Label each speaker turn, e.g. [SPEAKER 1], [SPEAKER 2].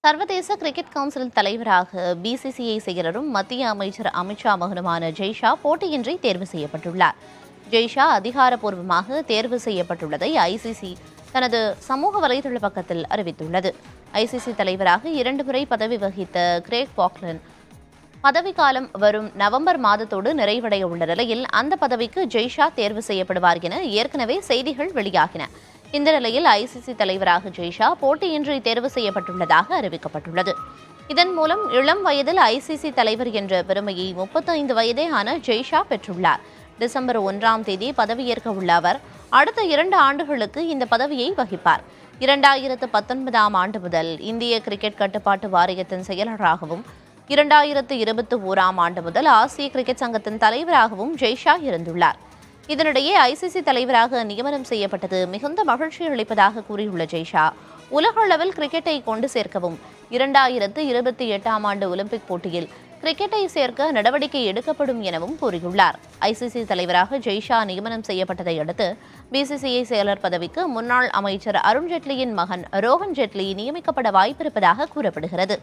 [SPEAKER 1] சர்வதேச cricket council தலைவராக BCCI செயலரும் மத்திய அமைச்சர் அமித்ஷா மகனுமான ஜெய்ஷா போட்டியின்றி தேர்வு செய்யப்பட்டுள்ளார். ஜெய்ஷா அதிகாரப்பூர்வமாக தேர்வு செய்யப்பட்டுள்ளதை ஐசிசி தனது சமூக வலைதள பக்கத்தில் அறிவித்துள்ளது. ஐசிசி தலைவராக 2 முறை பதவி வகித்த கிரேக் பாக்லன் பதவிக்காலம் வரும் நவம்பர் மாதத்தோடு நிறைவடைய உள்ள நிலையில் அந்த பதவிக்கு ஜெய்ஷா தேர்வு செய்யப்படுவார் என ஏற்கனவே செய்திகள் வெளியாகின. இந்த நிலையில் ஐசிசி தலைவராக ஜெய்ஷா போட்டியின்றி தேர்வு செய்யப்பட்டுள்ளதாக அறிவிக்கப்பட்டுள்ளது. இதன் மூலம் இளம் வயதில் ஐசிசி தலைவர் என்ற பெருமையை 35 வயதே ஆன ஜெய்ஷா பெற்றுள்ளார். டிசம்பர் 1ஆம் தேதி பதவியேற்க உள்ள அவர் அடுத்த 2 ஆண்டுகளுக்கு இந்த பதவியை வகிப்பார். 2019ஆம் ஆண்டு முதல் இந்திய கிரிக்கெட் கட்டுப்பாட்டு வாரியத்தின் செயலராகவும் 2021ஆம் ஆண்டு முதல் ஆசிய கிரிக்கெட் சங்கத்தின் தலைவராகவும் ஜெய்ஷா இருந்துள்ளார். இதனிடையே ஐசிசி தலைவராக நியமனம் செய்யப்பட்டது மிகுந்த மகிழ்ச்சி அளிப்பதாக கூறியுள்ள ஜெய்ஷா, உலக அளவில் கிரிக்கெட்டை கொண்டு சேர்க்கவும் 2028ஆம் ஆண்டு ஒலிம்பிக் போட்டியில் கிரிக்கெட்டை சேர்க்க நடவடிக்கை எடுக்கப்படும் எனவும் கூறியுள்ளார். ஐசிசி தலைவராக ஜெய்ஷா நியமனம் செய்யப்பட்டதை அடுத்து பிசிசிஐ செயலர் பதவிக்கு முன்னாள் அமைச்சர் அருண் ஜேட்லியின் மகன் ரோஹன் ஜேட்லி நியமிக்கப்பட வாய்ப்பிருப்பதாக கூறப்படுகிறது.